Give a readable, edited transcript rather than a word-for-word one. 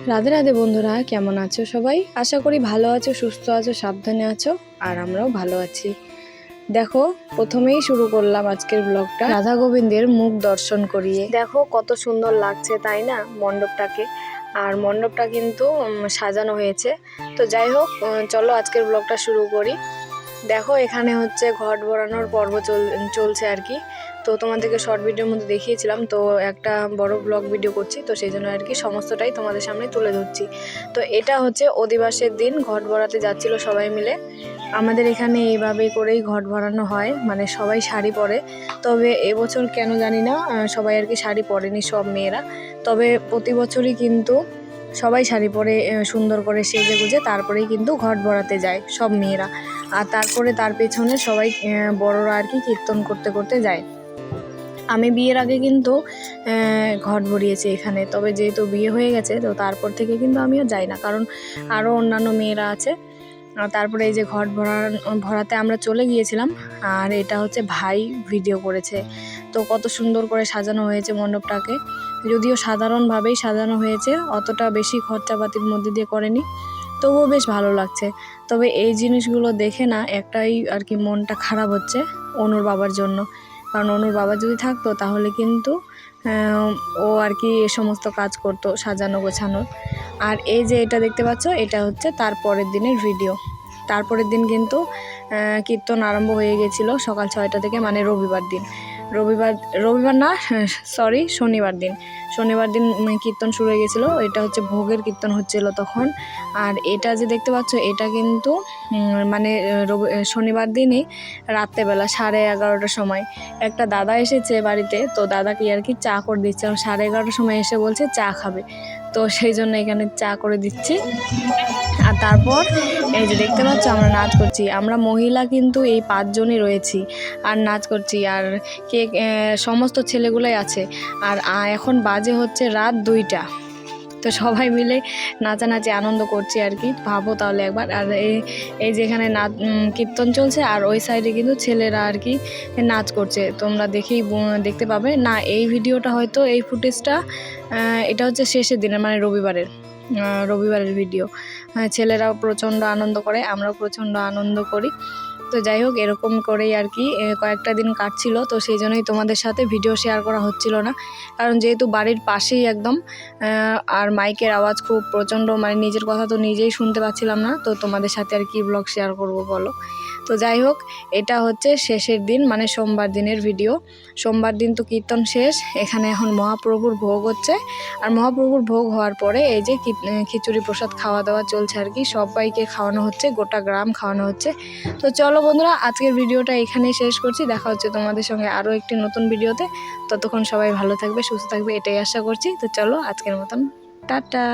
রাধে রাধে বন্ধুরা, কেমন আছো সবাই? আশা করি ভালো আছো, সুস্থ আছো, সাবধানে আছো। আর আমরাও ভালো আছি। দেখো, প্রথমেই শুরু করলাম আজকের ব্লগটা রাধা গোবিন্দের মুখ দর্শন করিয়ে। দেখো কত সুন্দর লাগছে, তাই না মণ্ডপটাকে? আর মণ্ডপটা কিন্তু সাজানো হয়েছে। তো যাই হোক, চলো আজকের ব্লগটা শুরু করি। দেখো, এখানে হচ্ছে ঘট ভরানোর পর্ব চলছে আর কি। তো তোমাদেরকে শর্ট ভিডিওর মধ্যে দেখিয়েছিলাম, তো একটা বড় ব্লগ ভিডিও করছি, তো সেই জন্য আর কি সমস্তটাই তোমাদের সামনে তুলে ধরছি। তো এটা হচ্ছে অধিবাসের দিন ঘট ভরাতে যাচ্ছিল সবাই মিলে। আমাদের এখানে এইভাবে করেই ঘট ভরানো হয়, মানে সবাই শাড়ি পরে। তবে এবছর কেন জানি না সবাই আর কি শাড়ি পরেনি, সব মেয়েরা। তবে প্রতি বছরই কিন্তু সবাই শাড়ি পরে সুন্দর করে সেজে গুজে তারপরেই কিন্তু ঘট ভরাতে যায় সব মেয়েরা। আর তারপরে তার পেছনে সবাই বড়রা আর কি কীর্তন করতে করতে যায়। আমি বিয়ের আগে কিন্তু ঘট ভরিয়েছি এখানে, তবে যেহেতু বিয়ে হয়ে গেছে তো তারপর থেকে কিন্তু আমিও যাই না, কারণ আরও অন্যান্য মেয়েরা আছে। তারপরে এই যে ঘট ভরাতে আমরা চলে গিয়েছিলাম। আর এটা হচ্ছে ভাই ভিডিও করেছে। তো কত সুন্দর করে সাজানো হয়েছে মণ্ডপটাকে, যদিও সাধারণভাবেই সাজানো হয়েছে, অতটা বেশি খরচাপাতির মধ্যে দিয়ে করেনি, তবুও বেশ ভালো লাগছে। তবে এই জিনিসগুলো দেখে না একটাই আর কি মনটা খারাপ হচ্ছে অনুর বাবার জন্য, কারণ অনুর বাবা যদি থাকতো তাহলে কিন্তু ও আর কি এ সমস্ত কাজ করতো, সাজানো গোছানোর। আর এই যে এটা দেখতে পাচ্ছ, এটা হচ্ছে তার পরের দিনের ভিডিও। তারপরের দিন কিন্তু কীর্তন আরম্ভ হয়ে গেছিলো সকাল 6টা থেকে, মানে রবিবার দিন। রবিবার না, সরি, শনিবার দিন কীর্তন শুরু হয়ে গেছিলো। এটা হচ্ছে ভোগের কীর্তন হচ্ছিলো তখন। আর এটা যে দেখতে পাচ্ছ, এটা কিন্তু মানে শনিবার দিনই রাত্রেবেলা 11:30টার সময় একটা দাদা এসেছে বাড়িতে। তো দাদাকে আর কি চা করে দিচ্ছে, 11:30টার সময় এসে বলছে চা খাবে, তো সেই জন্য এখানে চা করে দিচ্ছি। আর তারপর এই যে দেখতে পাচ্ছ আমরা নাচ করছি, আমরা মহিলা কিন্তু এই 5 জনই রয়েছি আর নাচ করছি। আর সমস্ত ছেলেগুলোই আছে। আর এখন বাজে হচ্ছে রাত 2টা। তো সবাই মিলে নাচানাচি আনন্দ করছি আর কি, ভাবো তাহলে একবার। আর এই যেখানে নাচ কীর্তন চলছে, আর ওই সাইডে কিন্তু ছেলেরা আর কি নাচ করছে, তোমরা দেখতে পাবে না এই ভিডিওটা, হয়তো এই ফুটেজটা এটা হচ্ছে শেষের দিনের, মানে রবিবারের ভিডিও। ছেলেরাও প্রচণ্ড আনন্দ করে, আমরাও প্রচণ্ড আনন্দ করি। তো যাই হোক, এরকম করেই আর কি কয়েকটা দিন কাটছিল। তো সেই জন্যই তোমাদের সাথে ভিডিও শেয়ার করা হচ্ছিল না, কারণ যেহেতু বাড়ির পাশেই একদম, আর মাইকের আওয়াজ খুব প্রচণ্ড, মানে নিজের কথা তো নিজেই শুনতে পাচ্ছিলাম না, তো তোমাদের সাথে আর কি ব্লগ শেয়ার করব বলো। তো যাই হোক, এটা হচ্ছে শেষের দিন, মানে সোমবার দিনের ভিডিও। সোমবার দিন তো কীর্তন শেষ, এখানে এখন মহাপ্রভুর ভোগ হচ্ছে। আর মহাপ্রভুর ভোগ হওয়ার পরে এই যে খিচুড়ি প্রসাদ খাওয়া দাওয়া চলছে আর কি, সবাইকে খাওয়ানো হচ্ছে, গোটা গ্রাম খাওয়ানো হচ্ছে। তো চলো বন্ধুরা, আজকের ভিডিওটা এখানেই শেষ করছি। দেখা হচ্ছে তোমাদের সঙ্গে আরও একটি নতুন ভিডিওতে। ততক্ষণ সবাই ভালো থাকবে, সুস্থ থাকবে, এটাই আশা করছি। তো চলো আজকের মতন টাটা।